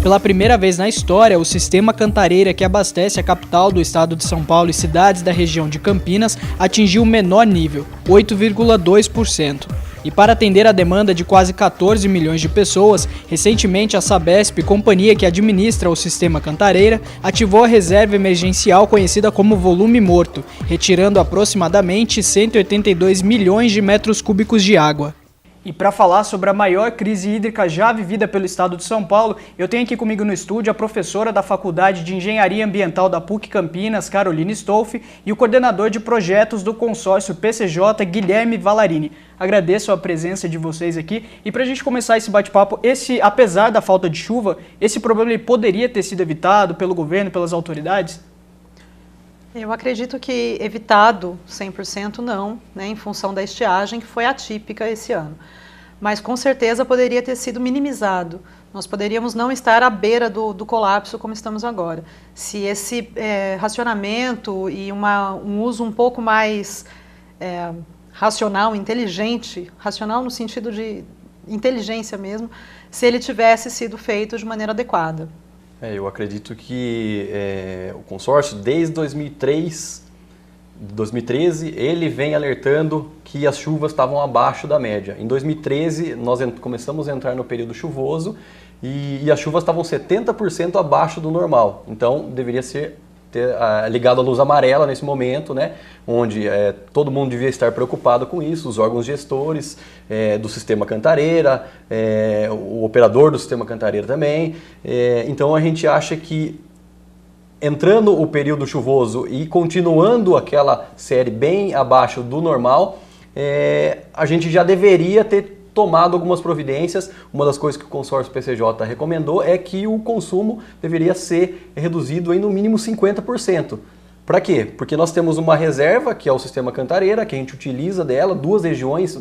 Pela primeira vez na história, o sistema Cantareira, que abastece a capital do estado de São Paulo e cidades da região de Campinas, atingiu o menor nível, 8,2%. E para atender a demanda de quase 14 milhões de pessoas, recentemente a Sabesp, companhia que administra o sistema Cantareira, ativou a reserva emergencial conhecida como volume morto, retirando aproximadamente 182 milhões de metros cúbicos de água. E para falar sobre a maior crise hídrica já vivida pelo estado de São Paulo, eu tenho aqui comigo no estúdio a professora da Faculdade de Engenharia Ambiental da PUC Campinas, Caroline Stolfi, e o coordenador de projetos do consórcio PCJ, Guilherme Vallarini. Agradeço a presença de vocês aqui. E para a gente começar esse bate-papo, apesar da falta de chuva, esse problema ele poderia ter sido evitado pelo governo, pelas autoridades? Eu acredito que evitado 100% não, né, em função da estiagem que foi atípica esse ano. Mas com certeza poderia ter sido minimizado. Nós poderíamos não estar à beira do colapso como estamos agora. Se esse racionamento e um uso um pouco mais racional, inteligente, racional no sentido de inteligência mesmo, se ele tivesse sido feito de maneira adequada. Eu acredito que o consórcio, desde 2013, ele vem alertando que as chuvas estavam abaixo da média. Em 2013, nós começamos a entrar no período chuvoso e as chuvas estavam 70% abaixo do normal. Então, deveria ser ligado à luz amarela nesse momento, né, onde todo mundo devia estar preocupado com isso, os órgãos gestores do sistema Cantareira, o operador do sistema Cantareira também. Então a gente acha que entrando o período chuvoso e continuando aquela série bem abaixo do normal, a gente já deveria ter tomado algumas providências. Uma das coisas que o consórcio PCJ recomendou é que o consumo deveria ser reduzido em no mínimo 50%. Para quê? Porque nós temos uma reserva, que é o sistema Cantareira, que a gente utiliza dela, duas regiões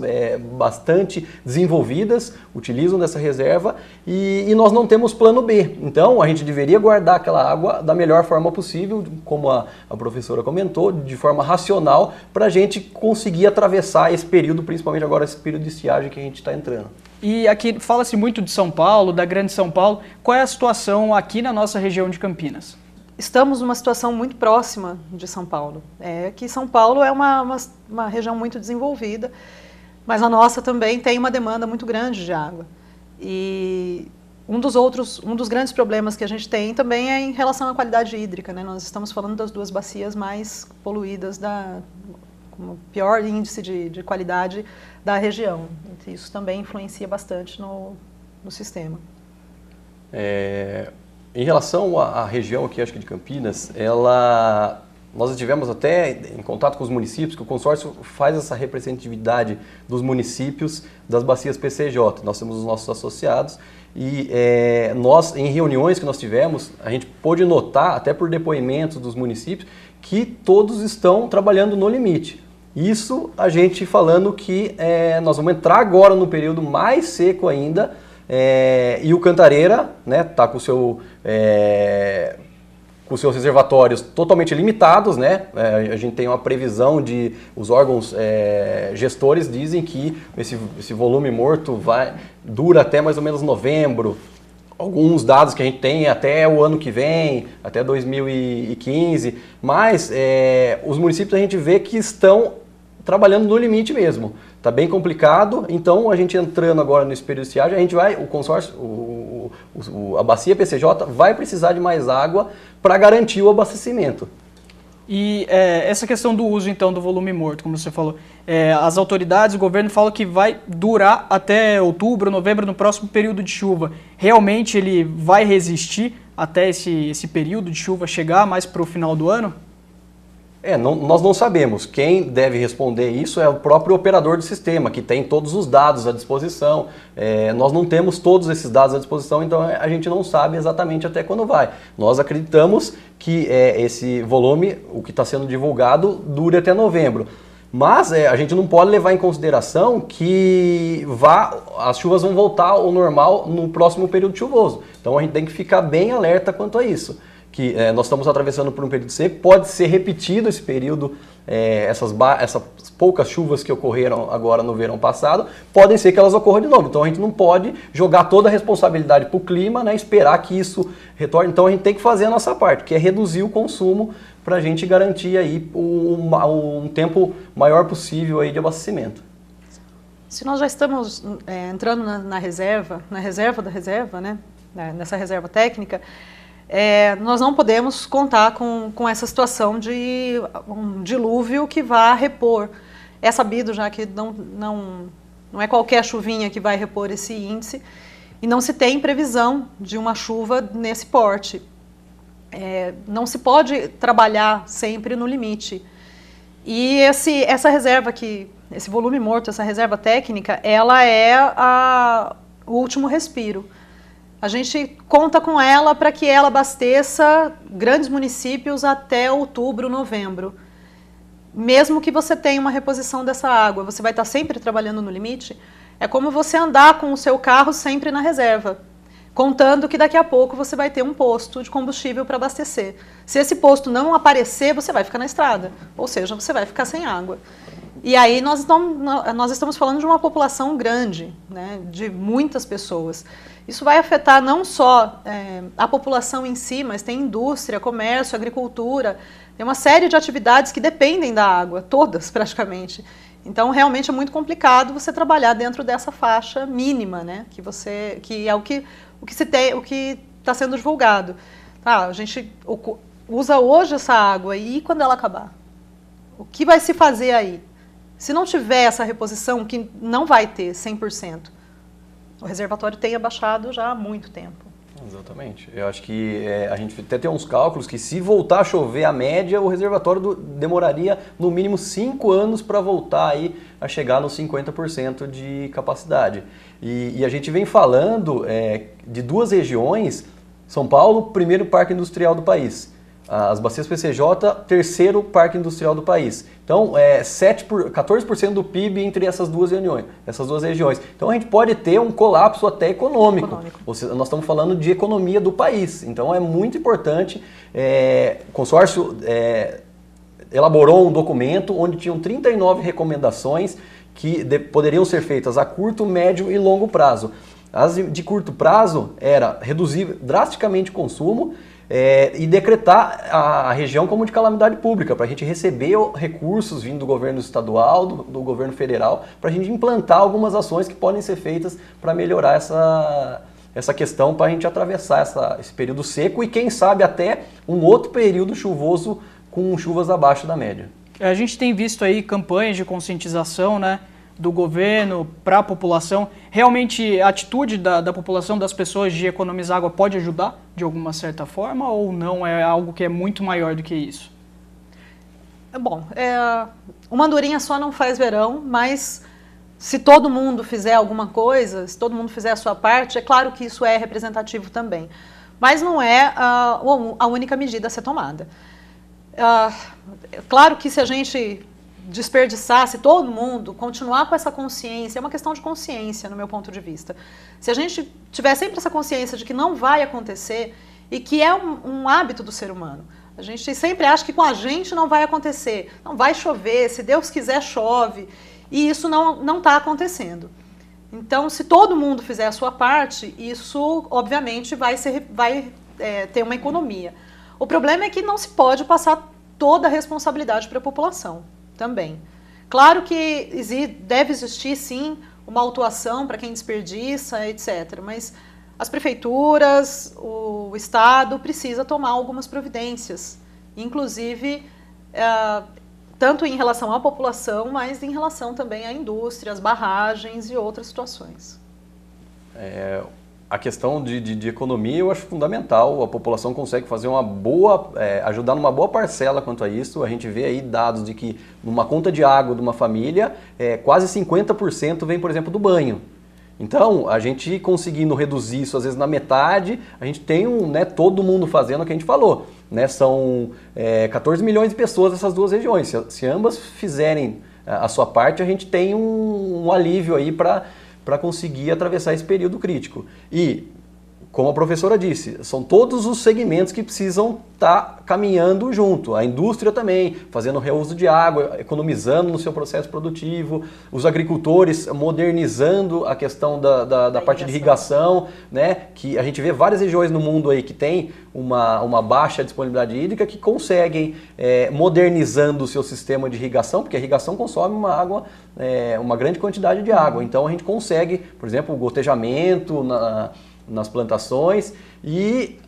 bastante desenvolvidas utilizam dessa reserva e nós não temos plano B. Então a gente deveria guardar aquela água da melhor forma possível, como a professora comentou, de forma racional, para a gente conseguir atravessar esse período, principalmente agora esse período de estiagem que a gente está entrando. E aqui fala-se muito de São Paulo, da Grande São Paulo. Qual é a situação aqui na nossa região de Campinas? Estamos numa situação muito próxima de São Paulo. Que São Paulo é uma região muito desenvolvida, mas a nossa também tem uma demanda muito grande de água. E um dos grandes problemas que a gente tem também é em relação à qualidade hídrica, né? Nós estamos falando das duas bacias mais poluídas, com o pior índice de qualidade da região. Isso também influencia bastante no sistema. Em relação à região aqui, acho que de Campinas, nós estivemos até em contato com os municípios, que o consórcio faz essa representatividade dos municípios das bacias PCJ. Nós temos os nossos associados e nós, em reuniões que nós tivemos, a gente pôde notar, até por depoimentos dos municípios, que todos estão trabalhando no limite. Isso a gente falando que nós vamos entrar agora no período mais seco ainda, e o Cantareira está com os seus reservatórios totalmente limitados, né? A gente tem uma previsão os órgãos gestores dizem que esse volume morto dura até mais ou menos novembro. Alguns dados que a gente tem até o ano que vem, até 2015, mas os municípios a gente vê que estão trabalhando no limite mesmo. Está bem complicado, então a gente entrando agora nesse período de estiagem, o consórcio, a bacia PCJ vai precisar de mais água para garantir o abastecimento. E essa questão do uso, então, do volume morto, como você falou, as autoridades, o governo falam que vai durar até outubro, novembro, no próximo período de chuva. Realmente ele vai resistir até esse período de chuva chegar mais para o final do ano? Nós não sabemos. Quem deve responder isso é o próprio operador do sistema, que tem todos os dados à disposição. Nós não temos todos esses dados à disposição, então a gente não sabe exatamente até quando vai. Nós acreditamos que esse volume, o que está sendo divulgado, dure até novembro. Mas a gente não pode levar em consideração que as chuvas vão voltar ao normal no próximo período chuvoso. Então a gente tem que ficar bem alerta quanto a isso. que nós estamos atravessando por um período seco, pode ser repetido esse período, essas poucas chuvas que ocorreram agora no verão passado, podem ser que elas ocorram de novo. Então a gente não pode jogar toda a responsabilidade para o clima, né, esperar que isso retorne. Então a gente tem que fazer a nossa parte, que é reduzir o consumo para a gente garantir aí um tempo maior possível aí de abastecimento. Se nós já estamos entrando na reserva da reserva, né, nessa reserva técnica, nós não podemos contar com essa situação de um dilúvio que vá repor. É sabido já que não é qualquer chuvinha que vai repor esse índice e não se tem previsão de uma chuva nesse porte. Não se pode trabalhar sempre no limite. E essa reserva aqui, esse volume morto, essa reserva técnica, ela é o último respiro. A gente conta com ela para que ela abasteça grandes municípios até outubro, novembro. Mesmo que você tenha uma reposição dessa água, você vai estar sempre trabalhando no limite. É como você andar com o seu carro sempre na reserva, contando que daqui a pouco você vai ter um posto de combustível para abastecer. Se esse posto não aparecer, você vai ficar na estrada, ou seja, você vai ficar sem água. E aí nós estamos falando de uma população grande, né, de muitas pessoas. Isso vai afetar não só a população em si, mas tem indústria, comércio, agricultura, tem uma série de atividades que dependem da água, todas praticamente. Então realmente é muito complicado você trabalhar dentro dessa faixa mínima, né, que é o que está sendo divulgado. A gente usa hoje essa água e quando ela acabar? O que vai se fazer aí? Se não tiver essa reposição, que não vai ter 100%, o reservatório tem abaixado já há muito tempo. Exatamente. Eu acho que a gente até tem uns cálculos que se voltar a chover a média, o reservatório demoraria no mínimo 5 anos para voltar aí a chegar nos 50% de capacidade. E a gente vem falando de duas regiões, São Paulo, primeiro parque industrial do país. As bacias PCJ, terceiro parque industrial do país. Então, 14% do PIB entre essas duas regiões. Então, a gente pode ter um colapso até econômico. Ou seja, nós estamos falando de economia do país. Então, é muito importante. O consórcio elaborou um documento onde tinham 39 recomendações que poderiam ser feitas a curto, médio e longo prazo. As de curto prazo era reduzir drasticamente o consumo, e decretar a região como de calamidade pública, para a gente receber recursos vindo do governo estadual, do governo federal, para a gente implantar algumas ações que podem ser feitas para melhorar essa questão, para a gente atravessar esse período seco e quem sabe até um outro período chuvoso com chuvas abaixo da média. A gente tem visto aí campanhas de conscientização, né, do governo para a população. Realmente a atitude da população, das pessoas de economizar água pode ajudar de alguma certa forma ou não? É algo que é muito maior do que isso? Bom, uma andorinha só não faz verão, mas se todo mundo fizer alguma coisa, se todo mundo fizer a sua parte, é claro que isso é representativo também. Mas não é a única medida a ser tomada. Claro que se a gente desperdiçasse todo mundo, continuar com essa consciência, é uma questão de consciência no meu ponto de vista. Se a gente tiver sempre essa consciência de que não vai acontecer e que é um hábito do ser humano, a gente sempre acha que com a gente não vai acontecer, não vai chover, se Deus quiser chove, e isso não está acontecendo. Então, se todo mundo fizer a sua parte, isso obviamente vai ter uma economia. O problema é que não se pode passar toda a responsabilidade para a população. Também. Claro que deve existir, sim, uma autuação para quem desperdiça, etc. Mas as prefeituras, o Estado precisa tomar algumas providências, inclusive tanto em relação à população, mas em relação também à indústria, às barragens e outras situações. A questão de economia eu acho fundamental, a população consegue fazer ajudar numa boa parcela quanto a isso. A gente vê aí dados de que numa conta de água de uma família, quase 50% vem, por exemplo, do banho. Então, a gente conseguindo reduzir isso às vezes na metade, a gente tem todo mundo fazendo o que a gente falou. São 14 milhões de pessoas nessas duas regiões. Se ambas fizerem a sua parte, a gente tem um alívio aí para conseguir atravessar esse período crítico. E como a professora disse, são todos os segmentos que precisam estar caminhando junto. A indústria também, fazendo reuso de água, economizando no seu processo produtivo, os agricultores modernizando a questão da parte de irrigação, né? Que a gente vê várias regiões no mundo aí que tem uma baixa disponibilidade hídrica que conseguem, modernizando o seu sistema de irrigação, porque a irrigação consome uma grande quantidade de água. Então a gente consegue, por exemplo, o gotejamento nas plantações e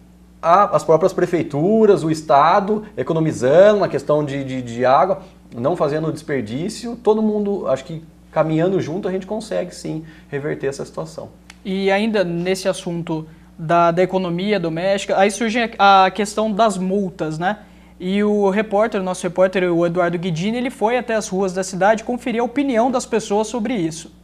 as próprias prefeituras, o Estado, economizando na questão de água, não fazendo desperdício, todo mundo, acho que caminhando junto a gente consegue sim reverter essa situação. E ainda nesse assunto da economia doméstica, aí surge a questão das multas, né? E o nosso repórter, o Eduardo Guidini, ele foi até as ruas da cidade conferir a opinião das pessoas sobre isso.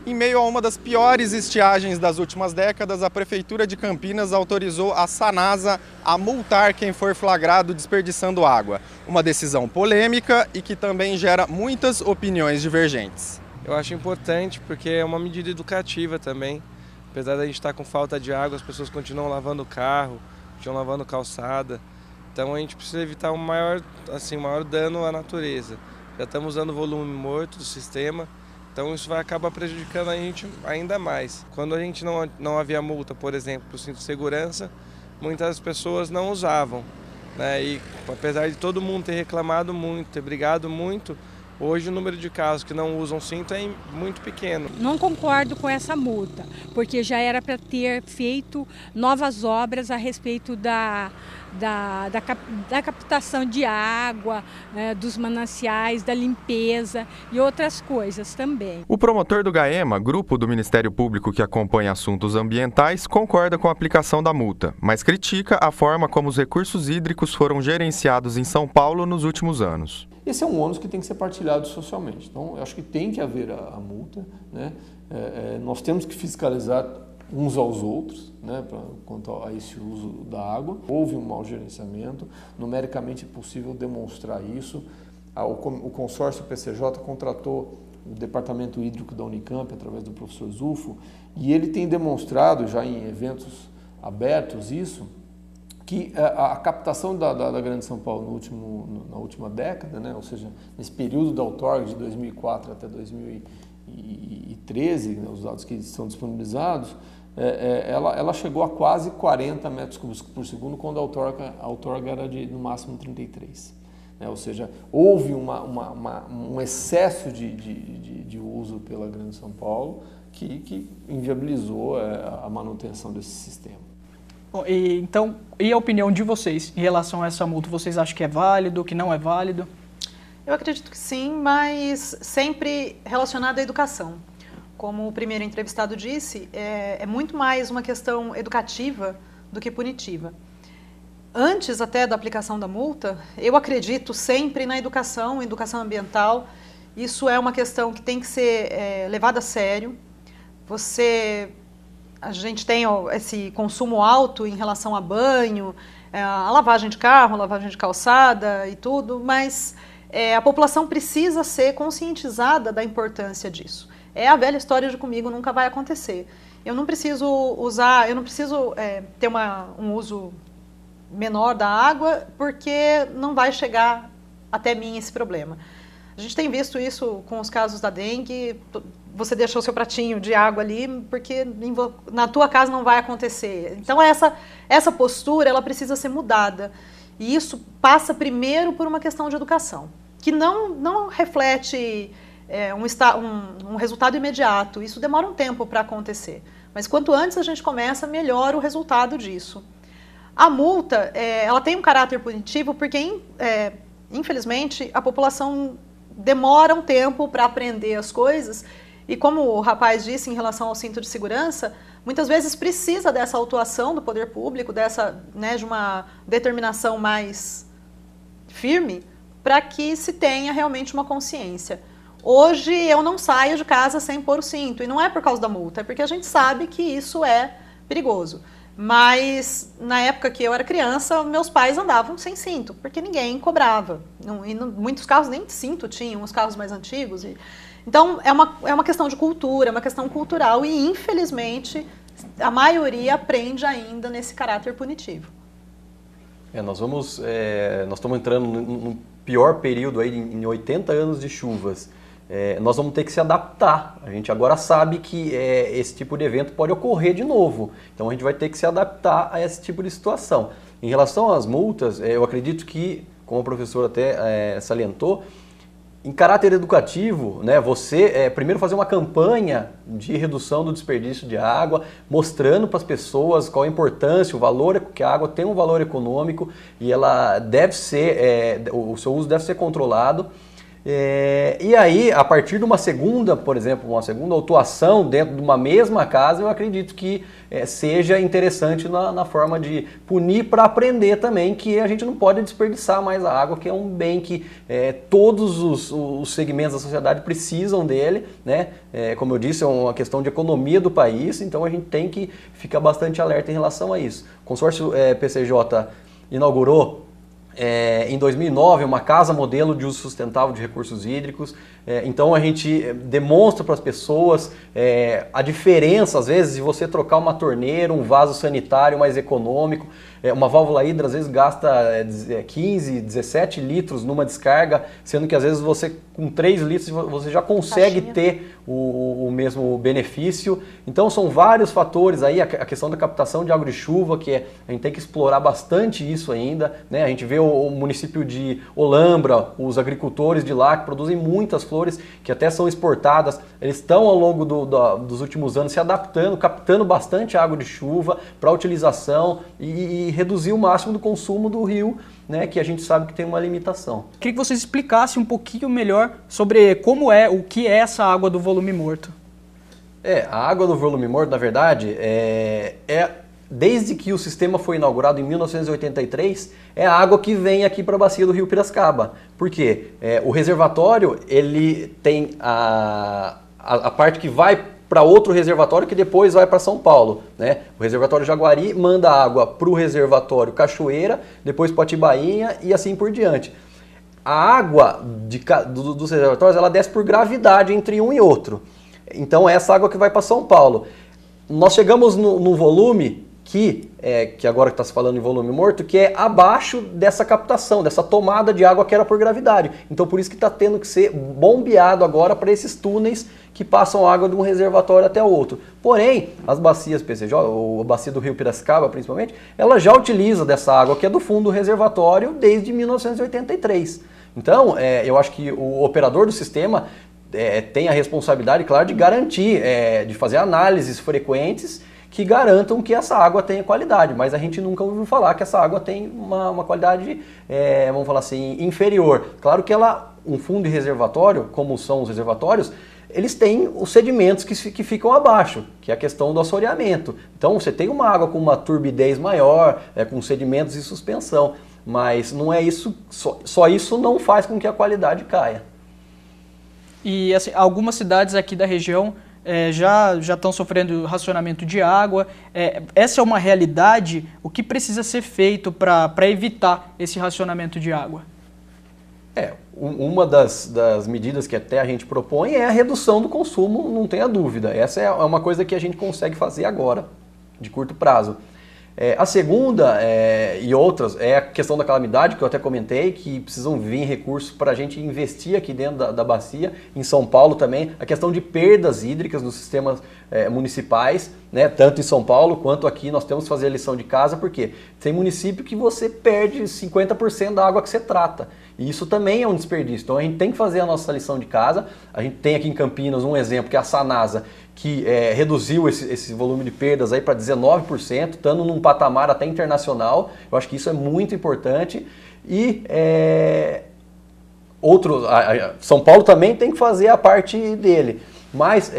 Em meio a uma das piores estiagens das últimas décadas, a Prefeitura de Campinas autorizou a Sanasa a multar quem for flagrado desperdiçando água. Uma decisão polêmica e que também gera muitas opiniões divergentes. Eu acho importante porque é uma medida educativa também. Apesar da gente estar com falta de água, as pessoas continuam lavando o carro, continuam lavando calçada. Então a gente precisa evitar um maior dano à natureza. Já estamos usando o volume morto do sistema. Então isso vai acabar prejudicando a gente ainda mais. Quando a gente não havia multa, por exemplo, para o cinto de segurança, muitas pessoas não usavam, né? E apesar de todo mundo ter reclamado muito, ter brigado muito, hoje o número de casos que não usam cinto é muito pequeno. Não concordo com essa multa, porque já era para ter feito novas obras a respeito da captação de água, dos mananciais, da limpeza e outras coisas também. O promotor do GAEMA, grupo do Ministério Público que acompanha assuntos ambientais, concorda com a aplicação da multa, mas critica a forma como os recursos hídricos foram gerenciados em São Paulo nos últimos anos. Esse é um ônus que tem que ser partilhado socialmente. Então, eu acho que tem que haver a multa, né? Nós temos que fiscalizar uns aos outros, né, quanto a esse uso da água. Houve um mau gerenciamento, numericamente é possível demonstrar isso. O consórcio PCJ contratou o Departamento Hídrico da Unicamp, através do professor Zulfo, e ele tem demonstrado, já em eventos abertos, isso, que a captação da Grande São Paulo na última década, né, ou seja, nesse período da outorga de 2004 até 2013, né, os dados que estão disponibilizados, ela chegou a quase 40 metros cúbicos por segundo, quando a outorga era de no máximo 33. Né, ou seja, houve um excesso de uso pela Grande São Paulo que inviabilizou a manutenção desse sistema. Bom, então, e a opinião de vocês em relação a essa multa? Vocês acham que é válido, que não é válido? Eu acredito que sim, mas sempre relacionado à educação. Como o primeiro entrevistado disse, é muito mais uma questão educativa do que punitiva. Antes até da aplicação da multa, eu acredito sempre na educação ambiental. Isso é uma questão que tem que ser levada a sério. A gente tem esse consumo alto em relação a banho, a lavagem de carro, a lavagem de calçada e tudo, mas a população precisa ser conscientizada da importância disso. É a velha história de comigo nunca vai acontecer. Eu não preciso ter um uso menor da água, porque não vai chegar até mim esse problema. A gente tem visto isso com os casos da dengue. Você deixou o seu pratinho de água ali, porque na tua casa não vai acontecer. Então essa postura ela precisa ser mudada. E isso passa primeiro por uma questão de educação, que não reflete um resultado imediato. Isso demora um tempo para acontecer. Mas quanto antes a gente começa, melhor o resultado disso. A multa, ela tem um caráter punitivo porque, infelizmente, a população demora um tempo para aprender as coisas. E como o rapaz disse em relação ao cinto de segurança, muitas vezes precisa dessa autuação do poder público, de uma determinação mais firme, para que se tenha realmente uma consciência. Hoje eu não saio de casa sem pôr o cinto, e não é por causa da multa, é porque a gente sabe que isso é perigoso. Mas na época que eu era criança, meus pais andavam sem cinto, porque ninguém cobrava. Muitos carros nem cinto tinham, os carros mais antigos. Então é uma questão de cultura, é uma questão cultural, e infelizmente a maioria prende ainda nesse caráter punitivo. Nós estamos entrando num pior período aí, em 80 anos de chuvas. Nós vamos ter que se adaptar. A gente agora sabe que esse tipo de evento pode ocorrer de novo. Então a gente vai ter que se adaptar a esse tipo de situação. Em relação às multas, eu acredito que, como o professor até salientou, em caráter educativo, né, você primeiro fazer uma campanha de redução do desperdício de água, mostrando para as pessoas qual a importância, o valor, que a água tem um valor econômico e ela deve ser, o seu uso deve ser controlado. E aí, a partir de uma segunda, por exemplo, uma segunda autuação dentro de uma mesma casa, eu acredito que seja interessante na forma de punir para aprender também que a gente não pode desperdiçar mais a água, que é um bem que todos os segmentos da sociedade precisam dele, né? Como eu disse, é uma questão de economia do país, então a gente tem que ficar bastante alerta em relação a isso. O consórcio PCJ inaugurou em 2009, uma casa modelo de uso sustentável de recursos hídricos. Então a gente demonstra para as pessoas a diferença, às vezes, de você trocar uma torneira, um vaso sanitário mais econômico. Uma válvula hidra às vezes gasta 15, 17 litros numa descarga, sendo que às vezes você com 3 litros você já consegue ter o mesmo benefício. Então são vários fatores aí, a questão da captação de água de chuva, que a gente tem que explorar bastante isso ainda, né? A gente vê o município de Olambra, os agricultores de lá que produzem muitas flores, que até são exportadas, eles estão ao longo dos últimos anos se adaptando, captando bastante água de chuva para utilização e reduzir o máximo do consumo do rio, né, que a gente sabe que tem uma limitação. Queria que vocês explicassem um pouquinho melhor sobre o que é essa água do volume morto. A água do volume morto, na verdade, desde que o sistema foi inaugurado em 1983, é a água que vem aqui para a bacia do rio Piracicaba. Por quê? O reservatório, ele tem a parte que vai para outro reservatório que depois vai para São Paulo, né? O reservatório Jaguari manda água para o reservatório Cachoeira, depois para Atibainha e assim por diante. A água dos reservatórios, ela desce por gravidade entre um e outro. Então essa água que vai para São Paulo. Nós chegamos no volume que agora que está se falando em volume morto, que é abaixo dessa captação, dessa tomada de água que era por gravidade. Então por isso que está tendo que ser bombeado agora para esses túneis que passam água de um reservatório até o outro. Porém, as bacias PCJ, ou a bacia do rio Piracicaba principalmente, ela já utiliza dessa água que é do fundo do reservatório desde 1983. Então, eu acho que o operador do sistema tem a responsabilidade, claro, de garantir, de fazer análises frequentes que garantam que essa água tenha qualidade, mas a gente nunca ouviu falar que essa água tem uma qualidade, vamos falar assim, inferior. Claro que um fundo de reservatório, como são os reservatórios, eles têm os sedimentos que ficam abaixo, que é a questão do assoreamento. Então você tem uma água com uma turbidez maior, com sedimentos e suspensão, mas não é isso, só isso não faz com que a qualidade caia. E assim, algumas cidades aqui da região já estão sofrendo racionamento de água. Essa é uma realidade. O que precisa ser feito para evitar esse racionamento de água? Uma das medidas que até a gente propõe é a redução do consumo, não tenha dúvida. Essa é uma coisa que a gente consegue fazer agora, de curto prazo. A segunda e outras é a questão da calamidade, que eu até comentei, que precisam vir recursos para a gente investir aqui dentro da bacia. Em São Paulo também, a questão de perdas hídricas nos sistemas municipais, né? Tanto em São Paulo quanto aqui nós temos que fazer a lição de casa, porque tem município que você perde 50% da água que você trata. E isso também é um desperdício. Então a gente tem que fazer a nossa lição de casa. A gente tem aqui em Campinas um exemplo, que é a Sanasa, que reduziu esse volume de perdas aí para 19%, estando num patamar até internacional. Eu acho que isso é muito importante. E São Paulo também tem que fazer a parte dele. Mas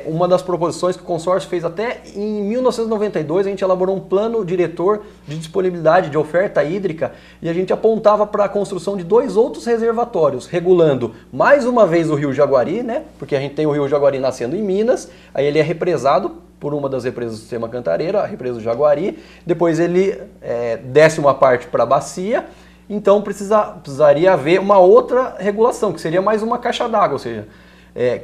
uma das proposições que o consórcio fez até em 1992, a gente elaborou um plano diretor de disponibilidade de oferta hídrica e a gente apontava para a construção de 2 outros reservatórios, regulando mais uma vez o rio Jaguari, né? Porque a gente tem o rio Jaguari nascendo em Minas, aí ele é represado por uma das represas do sistema Cantareira, a represa do Jaguari, depois ele desce uma parte para a bacia. Então precisaria haver uma outra regulação, que seria mais uma caixa d'água, ou seja,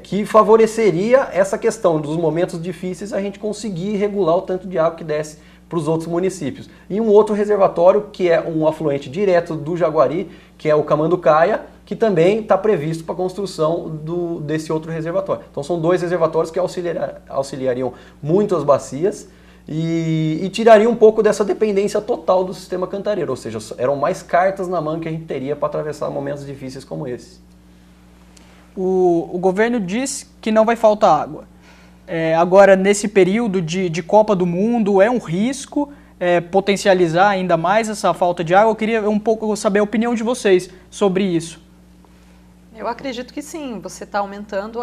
que favoreceria essa questão dos momentos difíceis, a gente conseguir regular o tanto de água que desce para os outros municípios. E um outro reservatório, que é um afluente direto do Jaguari, que é o Camanducaia, que também está previsto para a construção desse outro reservatório. Então são 2 reservatórios que auxiliariam muito as bacias e tirariam um pouco dessa dependência total do sistema cantareiro, ou seja, eram mais cartas na mão que a gente teria para atravessar momentos difíceis como esse. O governo diz que não vai faltar água. Agora, nesse período de Copa do Mundo, é um risco potencializar ainda mais essa falta de água? Eu queria um pouco saber a opinião de vocês sobre isso. Eu acredito que sim, você está aumentando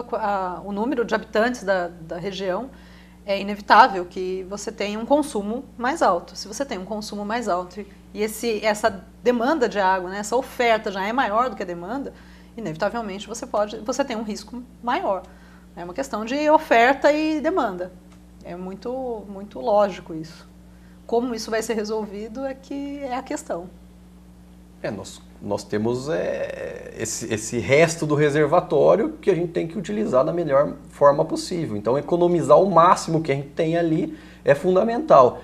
o número de habitantes da região, é inevitável que você tenha um consumo mais alto. Se você tem um consumo mais alto e essa demanda de água, né, essa oferta já é maior do que a demanda, inevitavelmente você tem um risco maior. É uma questão de oferta e demanda. É muito, muito lógico isso. Como isso vai ser resolvido é a questão. Nós temos esse resto do reservatório que a gente tem que utilizar da melhor forma possível. Então, economizar o máximo que a gente tem ali é fundamental.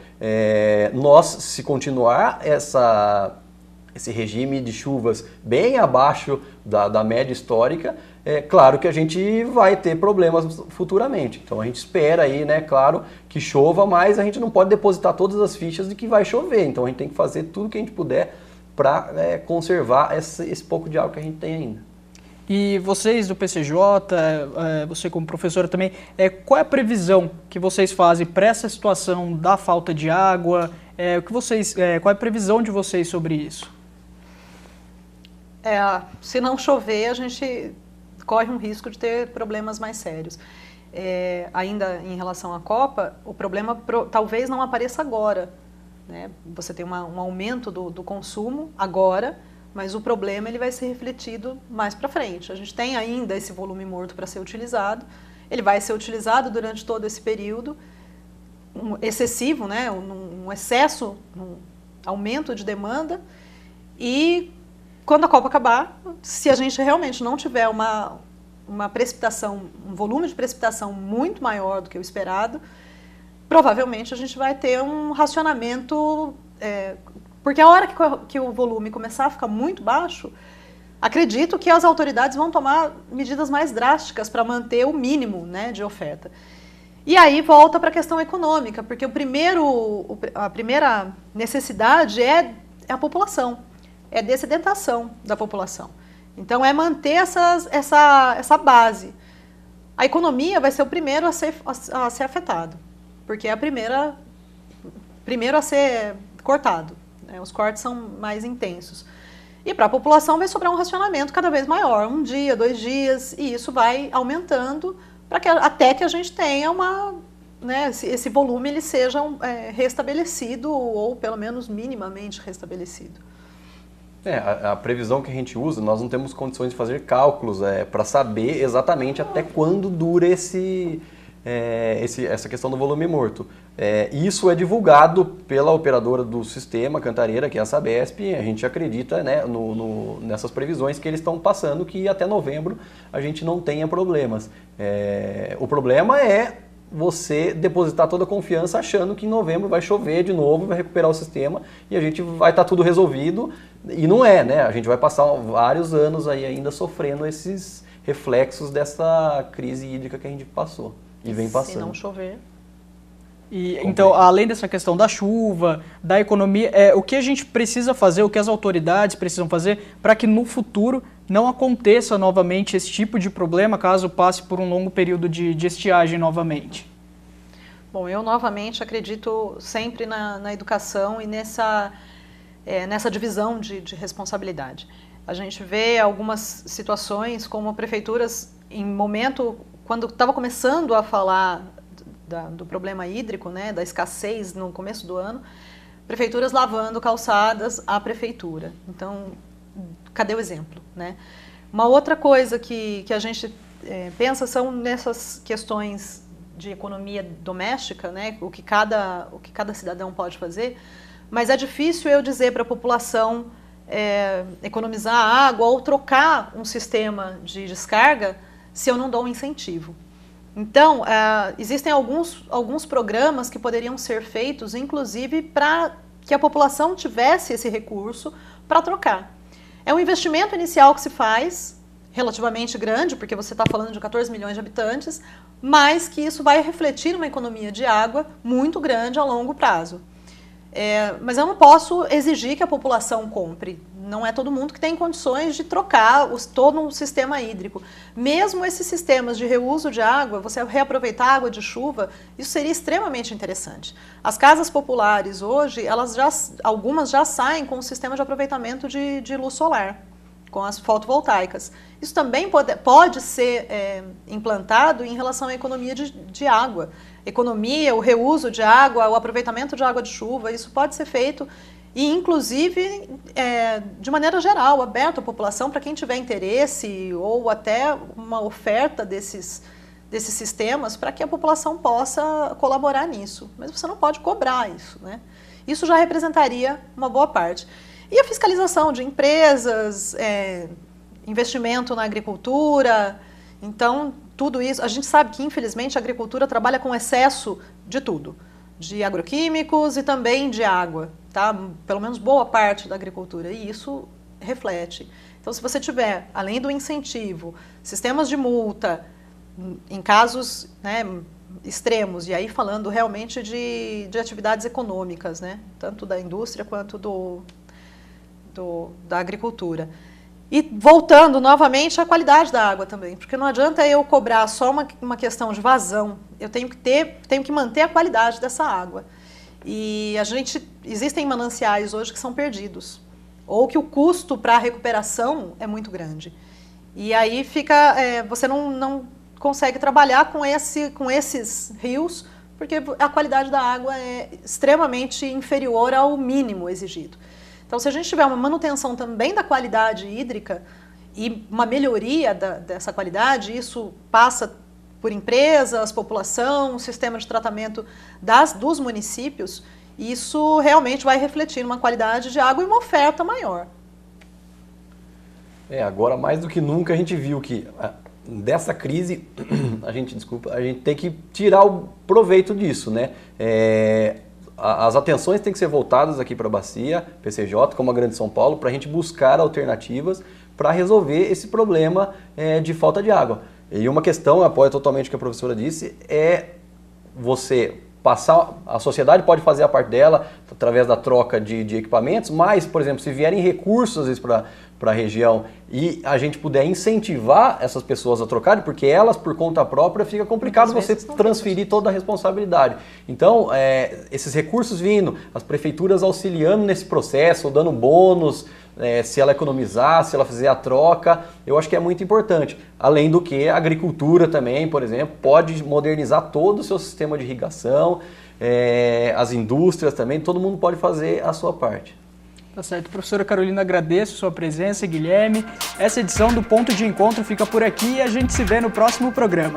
Se continuar esse regime de chuvas bem abaixo da média histórica, é claro que a gente vai ter problemas futuramente. Então a gente espera aí, né, claro, que chova, mas a gente não pode depositar todas as fichas de que vai chover. Então a gente tem que fazer tudo que a gente puder para conservar esse pouco de água que a gente tem ainda. E vocês do PCJ, você como professora também, qual é a previsão que vocês fazem para essa situação da falta de água? Qual é a previsão de vocês sobre isso? Se não chover, a gente corre um risco de ter problemas mais sérios. Ainda em relação à Copa, o problema talvez não apareça agora, né? Você tem um aumento do consumo agora, mas o problema ele vai ser refletido mais para frente. A gente tem ainda esse volume morto para ser utilizado, ele vai ser utilizado durante todo esse período, excessivo, né? Um excesso, um aumento de demanda, e quando a Copa acabar, se a gente realmente não tiver uma precipitação, um volume de precipitação muito maior do que o esperado, provavelmente a gente vai ter um racionamento, porque a hora que o volume começar a ficar muito baixo, acredito que as autoridades vão tomar medidas mais drásticas para manter o mínimo, né, de oferta. E aí volta para a questão econômica, porque a primeira necessidade é a população, é a dessedentação da população. Então é manter essa base. A economia vai ser o primeiro a ser afetado, porque é primeiro a ser cortado, né? Os cortes são mais intensos. E para a população vai sobrar um racionamento cada vez maior, 1 dia, 2 dias, e isso vai aumentando até que a gente tenha esse volume ele seja restabelecido, ou pelo menos minimamente restabelecido. A previsão que a gente usa, nós não temos condições de fazer cálculos para saber exatamente até quando dura essa questão do volume morto. Isso é divulgado pela operadora do sistema Cantareira, que é a Sabesp, e a gente acredita, né, nessas previsões que eles estão passando, que até novembro a gente não tenha problemas. O problema é você depositar toda a confiança achando que em novembro vai chover de novo, vai recuperar o sistema e a gente vai estar tudo resolvido. E não é, né? A gente vai passar vários anos aí ainda sofrendo esses reflexos dessa crise hídrica que a gente passou e vem passando. Se não chover. Então, além dessa questão da chuva, da economia, o que a gente precisa fazer, o que as autoridades precisam fazer para que no futuro não aconteça novamente esse tipo de problema, caso passe por um longo período de estiagem novamente? Bom, eu novamente acredito sempre na educação e nessa divisão de responsabilidade. A gente vê algumas situações como prefeituras, em momento, quando estava começando a falar do problema hídrico, né, da escassez no começo do ano, prefeituras lavando calçadas à prefeitura. Então, cadê o exemplo, né? Uma outra coisa que a gente pensa são nessas questões de economia doméstica, né, o que cada cidadão pode fazer, mas é difícil eu dizer para a população economizar água ou trocar um sistema de descarga se eu não dou um incentivo. Então, existem alguns programas que poderiam ser feitos, inclusive, para que a população tivesse esse recurso para trocar. É um investimento inicial que se faz, relativamente grande, porque você está falando de 14 milhões de habitantes, mas que isso vai refletir uma economia de água muito grande a longo prazo. Mas eu não posso exigir que a população compre. Não é todo mundo que tem condições de trocar todo um sistema hídrico. Mesmo esses sistemas de reuso de água, você reaproveitar água de chuva, isso seria extremamente interessante. As casas populares hoje, algumas já saem com o sistema de aproveitamento de luz solar, com as fotovoltaicas. Isso também pode ser implantado em relação à economia de água. Economia, o reuso de água, o aproveitamento de água de chuva, isso pode ser feito e, inclusive, de maneira geral, aberto à população para quem tiver interesse ou até uma oferta desses sistemas para que a população possa colaborar nisso. Mas você não pode cobrar isso, né? Isso já representaria uma boa parte. E a fiscalização de empresas, investimento na agricultura. Então, tudo isso, a gente sabe que, infelizmente, a agricultura trabalha com excesso de tudo, de agroquímicos e também de água, tá? Pelo menos boa parte da agricultura, e isso reflete. Então, se você tiver, além do incentivo, sistemas de multa, em casos, né, extremos, e aí falando realmente de atividades econômicas, né? Tanto da indústria quanto da agricultura. E voltando novamente à qualidade da água também, porque não adianta eu cobrar só uma questão de vazão, eu tenho que manter a qualidade dessa água. E existem mananciais hoje que são perdidos, ou que o custo para a recuperação é muito grande. E aí você não consegue trabalhar com esses rios, porque a qualidade da água é extremamente inferior ao mínimo exigido. Então, se a gente tiver uma manutenção também da qualidade hídrica e uma melhoria dessa qualidade, isso passa por empresas, população, sistema de tratamento dos municípios, isso realmente vai refletir uma qualidade de água e uma oferta maior. Agora mais do que nunca a gente viu que dessa crise a gente tem que tirar o proveito disso, né? As atenções têm que ser voltadas aqui para a Bacia, PCJ, como a Grande São Paulo, para a gente buscar alternativas para resolver esse problema de falta de água. E uma questão, apoio totalmente o que a professora disse, você a sociedade pode fazer a parte dela através da troca de equipamentos, mas, por exemplo, se vierem recursos às vezes para a região e a gente puder incentivar essas pessoas a trocarem, porque elas, por conta própria, fica complicado você transferir toda a responsabilidade. Então, esses recursos vindo, as prefeituras auxiliando nesse processo, ou dando bônus, se ela economizar, se ela fizer a troca, eu acho que é muito importante. Além do que a agricultura também, por exemplo, pode modernizar todo o seu sistema de irrigação, as indústrias também, todo mundo pode fazer a sua parte. Tá certo. Professora Carolina, agradeço sua presença, Guilherme. Essa edição do Ponto de Encontro fica por aqui e a gente se vê no próximo programa.